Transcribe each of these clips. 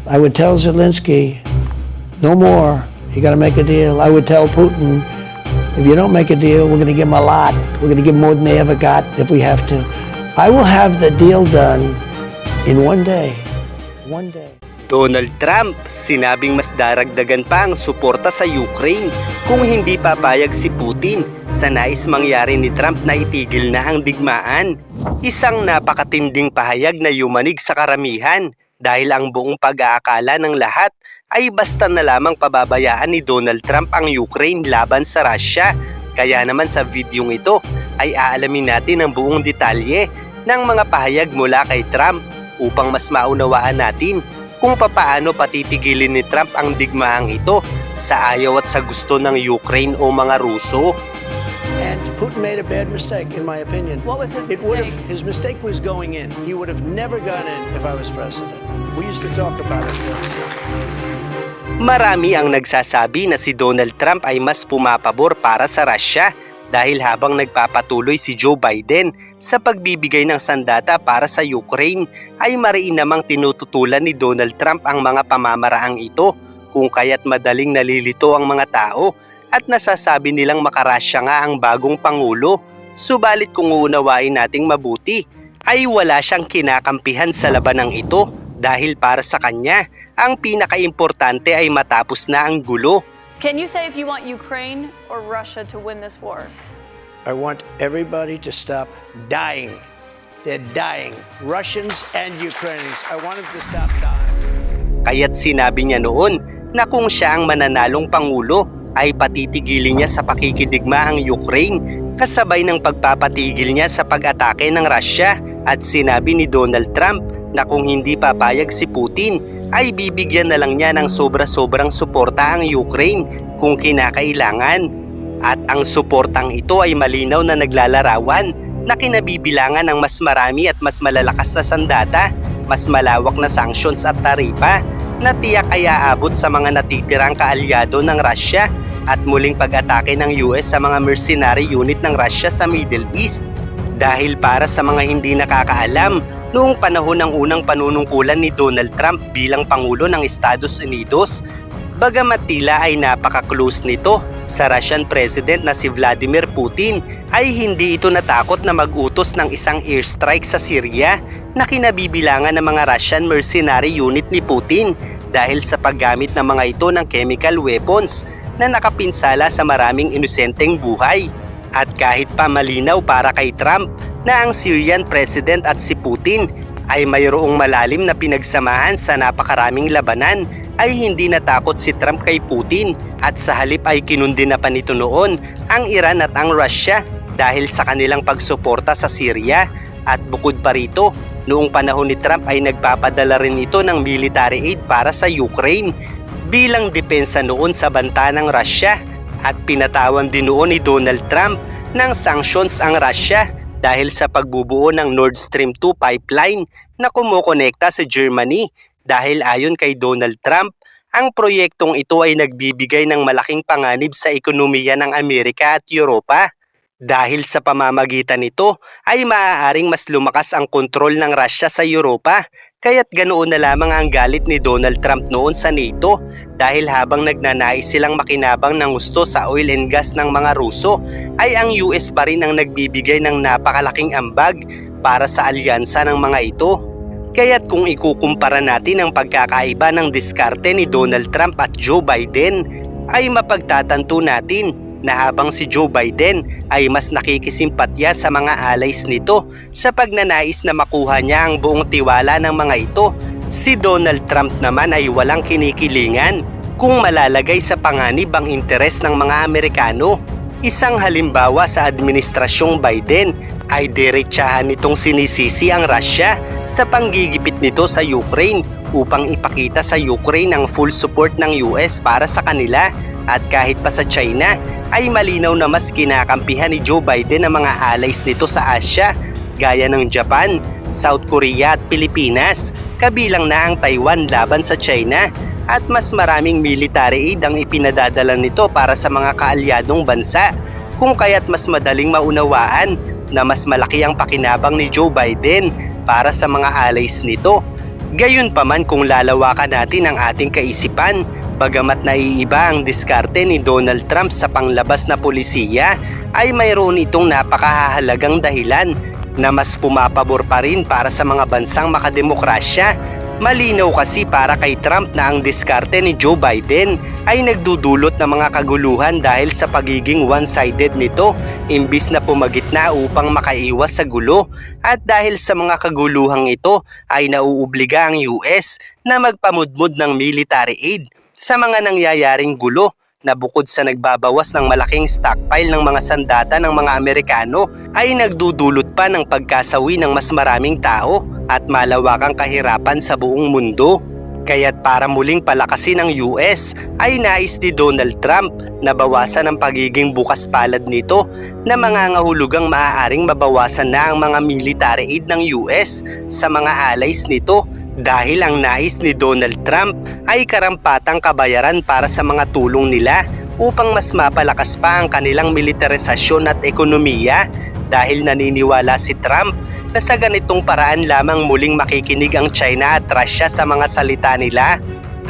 I would tell Zelensky, no more. You got to make a deal. I would tell Putin, if you don't make a deal, we're going to give them a lot. We're going to give them more than they ever got if we have to. I will have the deal done in one day. One day. Donald Trump, sinabing mas daragdagan pa ang suporta sa Ukraine kung hindi papayag si Putin sa nais mangyari ni Trump na itigil na ang digmaan. Isang napakatinding pahayag na yumanig sa karamihan dahil ang buong pag-aakala ng lahat ay basta na lamang pababayaan ni Donald Trump ang Ukraine laban sa Russia. Kaya naman sa videong ito ay aalamin natin ang buong detalye ng mga pahayag mula kay Trump upang mas maunawaan natin kung papaano patitigilin ni Trump ang digmaang ito sa ayaw at sa gusto ng Ukraine o mga Ruso. And Putin made a bad mistake, in my opinion. What was his mistake? His mistake was going in. He would have never gone in if I was president. We used to talk about it. Marami ang nagsasabi na si Donald Trump ay mas pumapabor para sa Russia dahil habang nagpapatuloy si Joe Biden sa pagbibigay ng sandata para sa Ukraine ay mariin namang tinututulan ni Donald Trump ang mga pamamaraang ito kung kaya't madaling nalilito ang mga tao at nasasabi nilang makarasya nga ang bagong Pangulo. Subalit kung uunawain nating mabuti ay wala siyang kinakampihan sa labanang ito dahil para sa kanya ang pinakaimportante ay matapos na ang gulo. Can you say if you want Ukraine or Russia to win this war? I want everybody to stop dying. They're dying. Russians and Ukrainians. I want them to stop dying. Kaya't sinabi niya noon na kung siya ang mananalong Pangulo ay patitigilin niya sa pakikidigma ang Ukraine kasabay ng pagpapatigil niya sa pag-atake ng Russia. At sinabi ni Donald Trump na kung hindi papayag si Putin ay bibigyan na lang niya ng sobra-sobrang suporta ang Ukraine kung kinakailangan. At ang suportang ito ay malinaw na naglalarawan na kinabibilangan ng mas marami at mas malalakas na sandata, mas malawak na sanctions at taripa na tiyak ay aabot sa mga natitirang kaalyado ng Russia at muling pag-atake ng US sa mga mercenary unit ng Russia sa Middle East. Dahil para sa mga hindi nakakaalam, noong panahon ng unang panunungkulan ni Donald Trump bilang Pangulo ng Estados Unidos, bagamat tila ay napaka-close nito sa Russian President na si Vladimir Putin, ay hindi ito natakot na mag-utos ng isang airstrike sa Syria na kinabibilangan ng mga Russian mercenary unit ni Putin dahil sa paggamit ng mga ito ng chemical weapons na nakapinsala sa maraming inosenteng buhay. At kahit pa malinaw para kay Trump na ang Syrian President at si Putin ay mayroong malalim na pinagsamahan sa napakaraming labanan, ay hindi natakot si Trump kay Putin at sa halip ay kinundi na pa nito noon ang Iran at ang Russia dahil sa kanilang pagsuporta sa Syria. At bukod pa rito, noong panahon ni Trump ay nagpapadala rin ito ng military aid para sa Ukraine bilang depensa noon sa banta ng Russia. At pinatawan din noon ni Donald Trump ng sanctions ang Russia dahil sa pagbubuo ng Nord Stream 2 pipeline na kumukonekta sa Germany. Dahil ayon kay Donald Trump, ang proyektong ito ay nagbibigay ng malaking panganib sa ekonomiya ng Amerika at Europa. Dahil sa pamamagitan nito ay maaaring mas lumakas ang kontrol ng Russia sa Europa. Kaya't ganoon na lamang ang galit ni Donald Trump noon sa NATO dahil habang nagnanais silang makinabang ng gusto sa oil and gas ng mga Ruso, ay ang US pa rin ang nagbibigay ng napakalaking ambag para sa alyansa ng mga ito. Kaya't kung ikukumpara natin ang pagkakaiba ng diskarte ni Donald Trump at Joe Biden, ay mapagtatanto natin na habang si Joe Biden ay mas nakikisimpatya sa mga allies nito sa pagnanais na makuha niya ang buong tiwala ng mga ito, si Donald Trump naman ay walang kinikilingan kung malalagay sa panganib ang interes ng mga Amerikano. Isang halimbawa sa administrasyong Biden ay diretsahan nitong sinisisi ang Russia sa panggigipit nito sa Ukraine upang ipakita sa Ukraine ang full support ng US para sa kanila. At kahit pa sa China ay malinaw na mas kinakampihan ni Joe Biden ang mga allies nito sa Asia gaya ng Japan, South Korea at Pilipinas, kabilang na ang Taiwan laban sa China. At mas maraming military aid ang ipinadadala nito para sa mga kaalyadong bansa, kung kaya't mas madaling maunawaan na mas malaki ang pakinabang ni Joe Biden para sa mga allies nito. Gayunpaman kung lalawakan natin ang ating kaisipan, bagamat naiiba ang diskarte ni Donald Trump sa panglabas na pulisiya, ay mayroon itong napakahalagang dahilan na mas pumapabor pa rin para sa mga bansang makademokrasya. Malinaw kasi para kay Trump na ang diskarte ni Joe Biden ay nagdudulot ng mga kaguluhan dahil sa pagiging one-sided nito imbis na pumagitna upang makaiwas sa gulo, at dahil sa mga kaguluhang ito ay nauobliga ang US na magpamudmod ng military aid sa mga nangyayaring gulo na bukod sa nagbabawas ng malaking stockpile ng mga sandata ng mga Amerikano ay nagdudulot pa ng pagkasawi ng mas maraming tao at malawakang kahirapan sa buong mundo. Kaya't para muling palakasin ng US ay nais ni Donald Trump na bawasan ang pagiging bukas palad nito na mangangahulugang maaaring mabawasan na ang mga military aid ng US sa mga allies nito, dahil ang nais ni Donald Trump ay karampatang kabayaran para sa mga tulong nila upang mas mapalakas pa ang kanilang militarisasyon at ekonomiya, dahil naniniwala si Trump na sa ganitong paraan lamang muling makikinig ang China at Russia sa mga salita nila.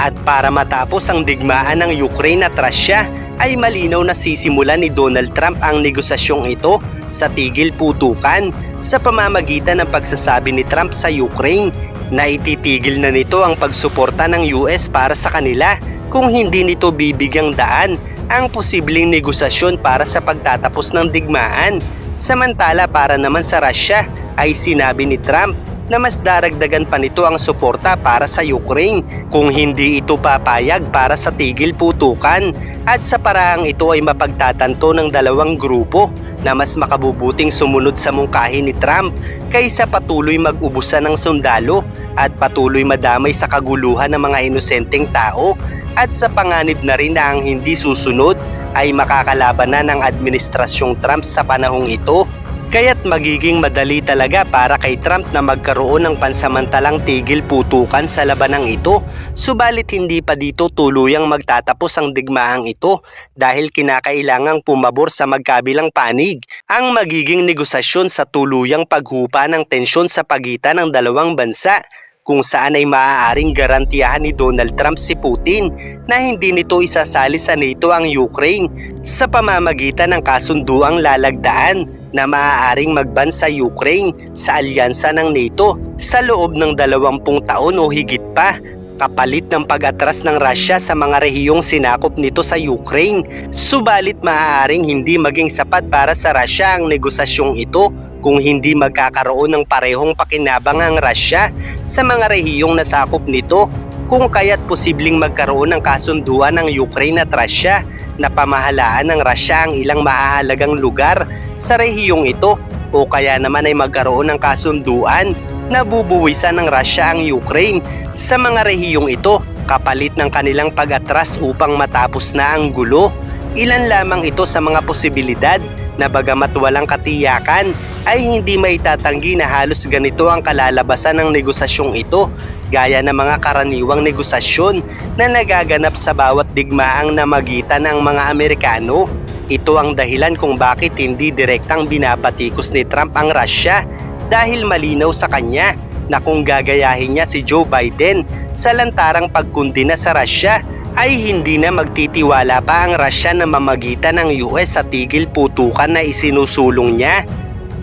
At para matapos ang digmaan ng Ukraine at Russia ay malinaw na sisimulan ni Donald Trump ang negosasyong ito sa tigil putukan sa pamamagitan ng pagsasabi ni Trump sa Ukraine na ititigil na nito ang pagsuporta ng US para sa kanila kung hindi nito bibigyang daan ang posibleng negosasyon para sa pagtatapos ng digmaan. Samantala para naman sa Russia ay sinabi ni Trump na mas daragdagan pa nito ang suporta para sa Ukraine kung hindi ito papayag para sa tigil putukan, at sa paraang ito ay mapagtatanto ng dalawang grupo na mas makabubuting sumunod sa mungkahi ni Trump kaysa patuloy mag-ubusan ng sundalo at patuloy madamay sa kaguluhan ng mga inosenteng tao, at sa panganib na rin na ang hindi susunod ay makakalaban na ng administrasyong Trump sa panahong ito. Kaya't magiging madali talaga para kay Trump na magkaroon ng pansamantalang tigil putukan sa labanang ito, subalit hindi pa dito tuluyang magtatapos ang digmaang ito dahil kinakailangang pumabor sa magkabilang panig ang magiging negosasyon sa tuluyang paghupa ng tensyon sa pagitan ng dalawang bansa, kung saan ay maaaring garantiyahan ni Donald Trump si Putin na hindi nito isasali sa NATO ang Ukraine sa pamamagitan ng kasunduang lalagdaan na maaaring magban sa Ukraine sa alyansa ng NATO sa loob ng 20 taon o higit pa, kapalit ng pag-atras ng Russia sa mga rehiyong sinakop nito sa Ukraine. Subalit maaaring hindi maging sapat para sa Russia ang negosasyong ito kung hindi magkakaroon ng parehong pakinabang ang Russia sa mga rehiyong nasakop nito, kung kaya't posibleng magkaroon ng kasunduan ng Ukraine at Russia na pamahalaan ng Russia ang ilang mahahalagang lugar sa rehiyong ito, o kaya naman ay magkaroon ng kasunduan na bubuwisan ng Russia ang Ukraine sa mga rehiyong ito kapalit ng kanilang pag-atras upang matapos na ang gulo. Ilan lamang ito sa mga posibilidad na bagamat walang katiyakan ay hindi maitatanggi na halos ganito ang kalalabasan ng negosasyong ito, gaya ng mga karaniwang negosasyon na nagaganap sa bawat digmaang namagitan ng mga Amerikano. Ito ang dahilan kung bakit hindi direktang binabatikos ni Trump ang Russia, dahil malinaw sa kanya na kung gagayahin niya si Joe Biden sa lantarang pagkundina sa Russia ay hindi na magtitiwala pa ang Russia na mamagitan ng US sa tigil putukan na isinusulong niya.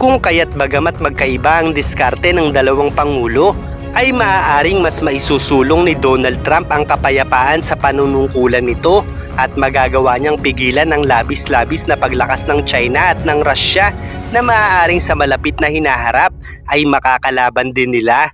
Kung kaya't bagamat magkaiba ang diskarte ng dalawang pangulo, ay maaaring mas maisusulong ni Donald Trump ang kapayapaan sa panunungkulan nito at magagawa niyang pigilan ng labis-labis na paglakas ng China at ng Russia na maaaring sa malapit na hinaharap ay makakalaban din nila.